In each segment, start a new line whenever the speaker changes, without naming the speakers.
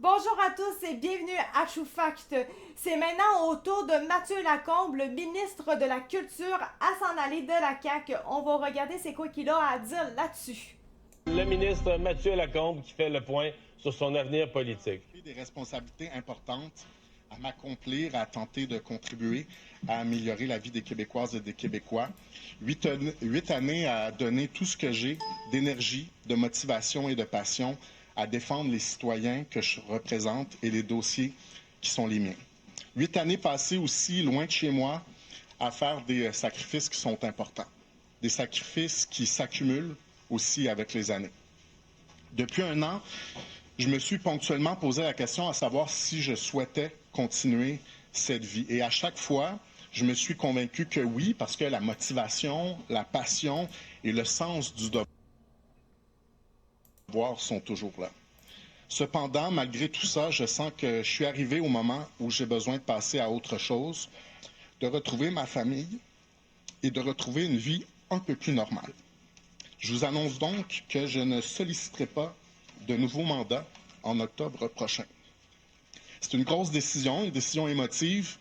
Bonjour à tous et bienvenue à True Fact. C'est maintenant au tour de Mathieu Lacombe, le ministre de la Culture, à s'en aller de la CAQ. On va regarder c'est quoi qu'il a à dire là-dessus.
Le ministre Mathieu Lacombe qui fait le point sur son avenir politique.
Des responsabilités importantes à m'accomplir, à tenter de contribuer à améliorer la vie des Québécoises et des Québécois. 8 années à donner tout ce que j'ai d'énergie, de motivation et de passion à défendre les citoyens que je représente et les dossiers qui sont les miens. 8 années passées aussi loin de chez moi à faire des sacrifices qui sont importants. Des sacrifices qui s'accumulent aussi avec les années. Depuis un an, je me suis ponctuellement posé la question à savoir si je souhaitais continuer cette vie. Et à chaque fois, je me suis convaincu que oui, parce que la motivation, la passion et le sens du devoir sont toujours là. Cependant, malgré tout ça, je sens que je suis arrivé au moment où j'ai besoin de passer à autre chose, de retrouver ma famille et de retrouver une vie un peu plus normale. Je vous annonce donc que je ne solliciterai pas de nouveau mandat en octobre prochain. C'est une grosse décision, une décision émotive,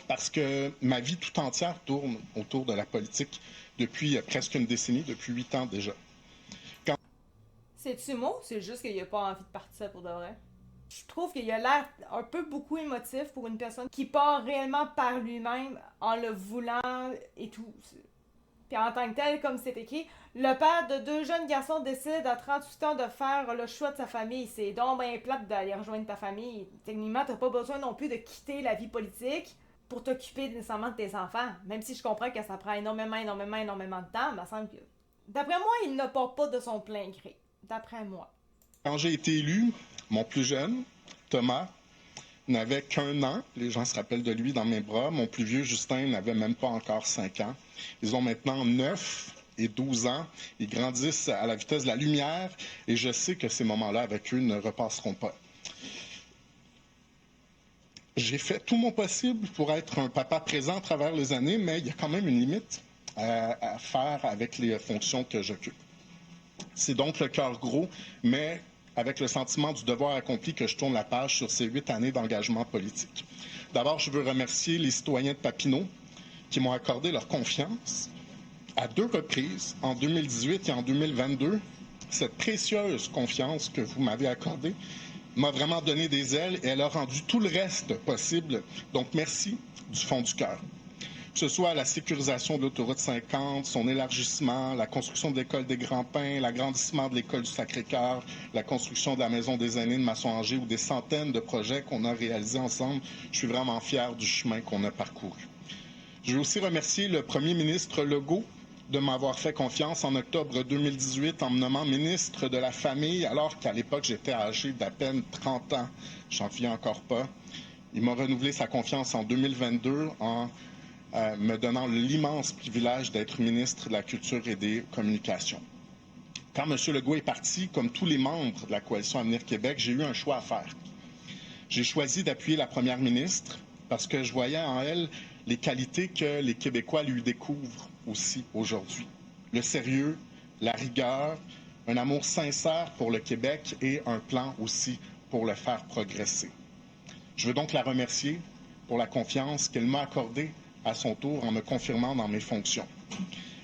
parce que ma vie tout entière tourne autour de la politique depuis presque une décennie, depuis 8 ans déjà.
C'est-tu mot? C'est juste qu'il a pas envie de partir pour de vrai. Je trouve qu'il a l'air un peu beaucoup émotif pour une personne qui part réellement par lui-même en le voulant et tout. Puis en tant que tel, comme c'est écrit, le père de deux jeunes garçons décide à 38 ans de faire le choix de sa famille. C'est donc bien plate d'aller rejoindre ta famille. Techniquement, t'as pas besoin non plus de quitter la vie politique pour t'occuper nécessairement de tes enfants. Même si je comprends que ça prend énormément de temps, il me semble que... D'après moi, il ne part pas de son plein gré. D'après moi.
Quand j'ai été élu, mon plus jeune, Thomas, n'avait qu'1 an. Les gens se rappellent de lui dans mes bras. Mon plus vieux, Justin, n'avait même pas encore 5 ans. Ils ont maintenant 9 et 12 ans. Ils grandissent à la vitesse de la lumière et je sais que ces moments-là avec eux ne repasseront pas. J'ai fait tout mon possible pour être un papa présent à travers les années, mais il y a quand même une limite à faire avec les fonctions que j'occupe. C'est donc le cœur gros, mais avec le sentiment du devoir accompli que je tourne la page sur ces 8 années d'engagement politique. D'abord, je veux remercier les citoyens de Papineau qui m'ont accordé leur confiance à 2 reprises, en 2018 et en 2022. Cette précieuse confiance que vous m'avez accordée m'a vraiment donné des ailes et elle a rendu tout le reste possible. Donc, merci du fond du cœur. Que ce soit la sécurisation de l'autoroute 50, son élargissement, la construction de l'école des Grands-Pins, l'agrandissement de l'école du Sacré-Cœur, la construction de la maison des aînés de Masson-Angers ou des centaines de projets qu'on a réalisés ensemble, je suis vraiment fier du chemin qu'on a parcouru. Je veux aussi remercier le premier ministre Legault de m'avoir fait confiance en octobre 2018 en me nommant ministre de la Famille, alors qu'à l'époque, j'étais âgé d'à peine 30 ans. J'en viens encore pas. Il m'a renouvelé sa confiance en 2022 en me donnant l'immense privilège d'être ministre de la Culture et des Communications. Quand M. Legault est parti, comme tous les membres de la Coalition Avenir Québec, j'ai eu un choix à faire. J'ai choisi d'appuyer la première ministre parce que je voyais en elle les qualités que les Québécois lui découvrent aussi aujourd'hui. Le sérieux, la rigueur, un amour sincère pour le Québec et un plan aussi pour le faire progresser. Je veux donc la remercier pour la confiance qu'elle m'a accordée à son tour en me confirmant dans mes fonctions.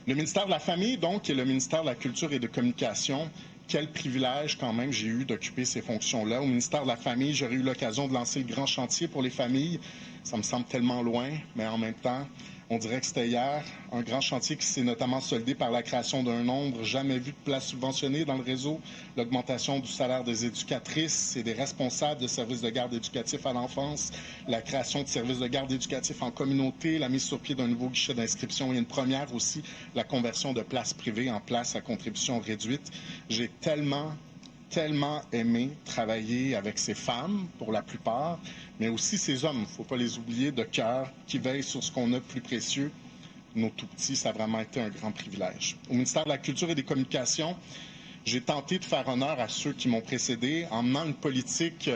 Le ministère de la Famille, donc, et le ministère de la Culture et de Communication, quel privilège quand même j'ai eu d'occuper ces fonctions-là. Au ministère de la Famille, j'aurais eu l'occasion de lancer le grand chantier pour les familles. Ça me semble tellement loin, mais en même temps, on dirait que c'était hier. Un grand chantier qui s'est notamment soldé par la création d'un nombre jamais vu de places subventionnées dans le réseau, l'augmentation du salaire des éducatrices et des responsables de services de garde éducatifs à l'enfance, la création de services de garde éducatifs en communauté, la mise sur pied d'un nouveau guichet d'inscription et une première aussi, la conversion de places privées en places à contribution réduite. J'ai tellement aimé travailler avec ces femmes, pour la plupart, mais aussi ces hommes, il ne faut pas les oublier, de cœur, qui veillent sur ce qu'on a de plus précieux, nos tout-petits. Ça a vraiment été un grand privilège. Au ministère de la Culture et des Communications, j'ai tenté de faire honneur à ceux qui m'ont précédé en menant une politique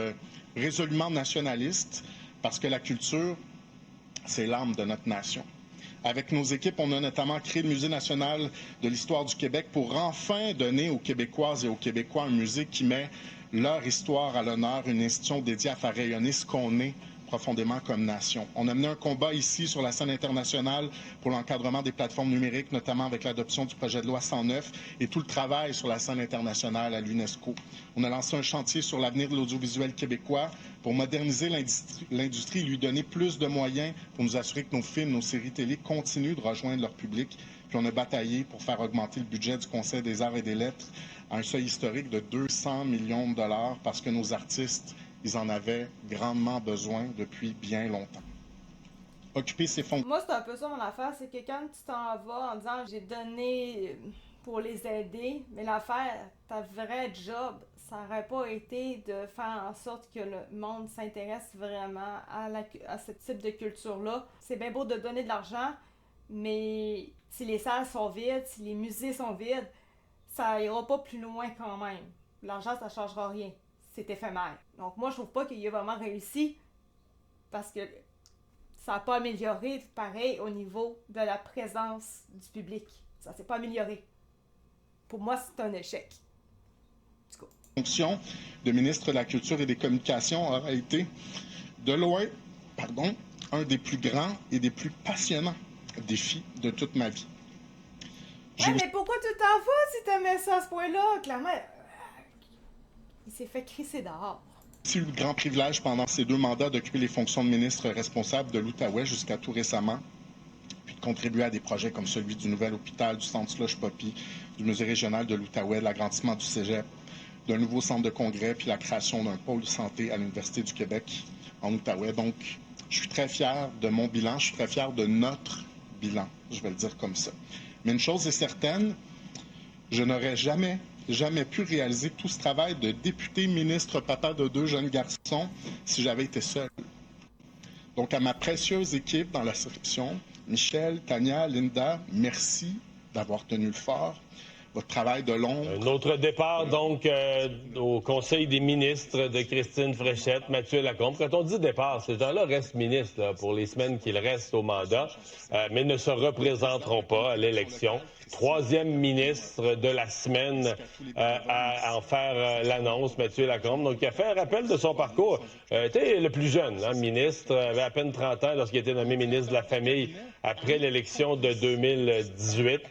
résolument nationaliste, parce que la culture, c'est l'âme de notre nation. Avec nos équipes, on a notamment créé le Musée national de l'histoire du Québec pour enfin donner aux Québécoises et aux Québécois un musée qui met leur histoire à l'honneur, une institution dédiée à faire rayonner ce qu'on est profondément comme nation. On a mené un combat ici sur la scène internationale pour l'encadrement des plateformes numériques, notamment avec l'adoption du projet de loi 109 et tout le travail sur la scène internationale à l'UNESCO. On a lancé un chantier sur l'avenir de l'audiovisuel québécois pour moderniser l'industrie et lui donner plus de moyens pour nous assurer que nos films, nos séries télé continuent de rejoindre leur public. Puis on a bataillé pour faire augmenter le budget du Conseil des arts et des lettres à un seuil historique de 200 millions de dollars parce que nos artistes, ils en avaient grandement besoin depuis bien longtemps. Occuper ces fonds.
Moi, c'est un peu ça mon affaire, c'est que quand tu t'en vas en disant j'ai donné pour les aider, mais l'affaire, ta vraie job, ça n'aurait pas été de faire en sorte que le monde s'intéresse vraiment à ce type de culture-là. C'est bien beau de donner de l'argent, mais si les salles sont vides, si les musées sont vides, ça ira pas plus loin quand même. L'argent, ça ne changera rien. C'est éphémère. Donc moi, je trouve pas qu'il ait vraiment réussi parce que ça n'a pas amélioré pareil au niveau de la présence du public. Ça s'est pas amélioré. Pour moi, c'est un échec.
Fonction de ministre de la Culture et des Communications aura été, de loin, un des plus grands et des plus passionnants défis de toute ma vie.
Ouais, mais pourquoi tu t'en vas si t'aimais ça à ce point-là? Clairement, il s'est fait crisser dehors.
J'ai eu le grand privilège pendant ces 2 mandats d'occuper les fonctions de ministre responsable de l'Outaouais jusqu'à tout récemment, puis de contribuer à des projets comme celui du nouvel hôpital, du centre Slush Poppy, du musée régional de l'Outaouais, de l'agrandissement du cégep, d'un nouveau centre de congrès, puis la création d'un pôle santé à l'Université du Québec en Outaouais. Donc, je suis très fier de mon bilan, je suis très fier de notre bilan, je vais le dire comme ça. Mais une chose est certaine, je n'aurais jamais pu réaliser tout ce travail de député, ministre, papa de 2 jeunes garçons si j'avais été seul. Donc, à ma précieuse équipe dans la circonscription, Michel, Tania, Linda, merci d'avoir tenu le fort. Votre travail de long.
Un autre départ, donc, au Conseil des ministres de Christine Fréchette, Mathieu Lacombe. Quand on dit départ, ces gens-là restent ministres là, pour les semaines qu'ils restent au mandat, mais ne se représenteront pas à l'élection. 3e ministre de la semaine à en faire l'annonce, Mathieu Lacombe. Donc, il a fait un rappel de son parcours. Était le plus jeune, ministre, avait à peine 30 ans lorsqu'il était nommé ministre de la Famille après l'élection de 2018.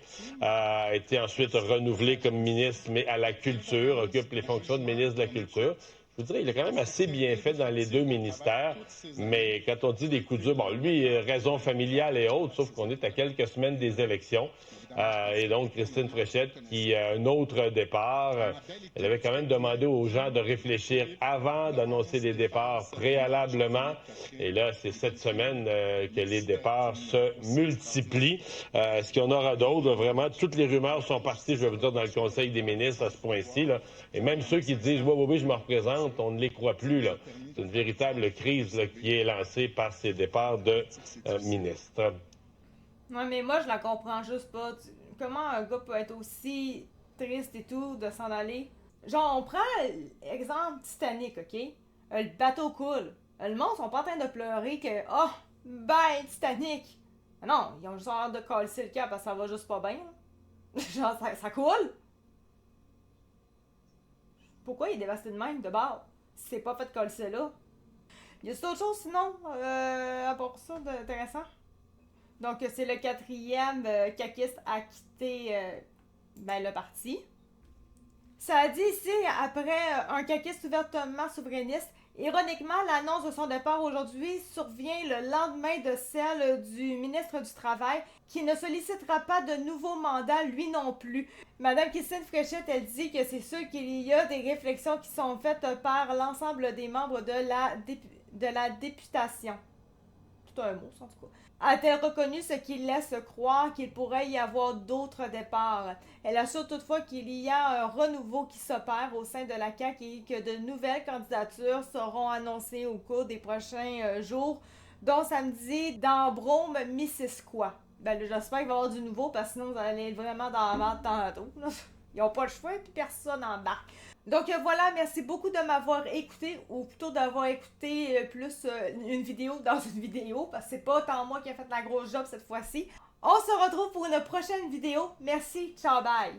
A été ensuite renouvelé comme ministre, mais à la Culture, occupe les fonctions de ministre de la Culture. Je vous dirais, il a quand même assez bien fait dans les 2 ministères, mais quand on dit des coups durs, bon, lui, raison familiale et autres, sauf qu'on est à quelques semaines des élections. Et donc, Christine Fréchette, qui a un autre départ, elle avait quand même demandé aux gens de réfléchir avant d'annoncer les départs préalablement. Et là, c'est cette semaine que les départs se multiplient. Est-ce qu'il y en aura d'autres? Vraiment, toutes les rumeurs sont parties, je vais vous dire, dans le Conseil des ministres à ce point-ci, là. Et même ceux qui disent « Oui, je me représente », on ne les croit plus, là. C'est une véritable crise là, qui est lancée par ces départs de ministres.
Ouais, mais moi, je la comprends juste pas. Comment un gars peut être aussi triste et tout de s'en aller? Genre, on prend l'exemple Titanic, OK? Le bateau coule. Le monde sont pas en train de pleurer que « Oh, ben, Titanic! » Non, ils ont juste l'air de coller le cap parce que ça va juste pas bien. Genre, ça coule. Pourquoi il est dévasté de même, de bord? Si c'est pas fait coller là. Y a-t-il autre chose sinon, à part ça, d'intéressant? Donc, c'est le 4e caquiste à quitter le parti. Ça a dit ici, après un caquiste ouvertement souverainiste, ironiquement, l'annonce de son départ aujourd'hui survient le lendemain de celle du ministre du Travail, qui ne sollicitera pas de nouveau mandat, lui non plus. Madame Christine Fréchette, elle dit que c'est sûr qu'il y a des réflexions qui sont faites par l'ensemble des membres de la députation. Tout un mot, ça, en tout cas. A-t-elle reconnu ce qui laisse croire qu'il pourrait y avoir d'autres départs? Elle assure toutefois qu'il y a un renouveau qui s'opère au sein de la CAQ et que de nouvelles candidatures seront annoncées au cours des prochains jours, dont samedi dans Brome-Missisquoi. J'espère qu'il va y avoir du nouveau parce que sinon vous allez être vraiment dans la merde tantôt. Ils n'ont pas le choix et puis personne n'embarque. Donc voilà, merci beaucoup de m'avoir écouté, ou plutôt d'avoir écouté plus une vidéo dans une vidéo, parce que c'est pas tant moi qui ai fait la grosse job cette fois-ci. On se retrouve pour une prochaine vidéo. Merci, ciao, bye!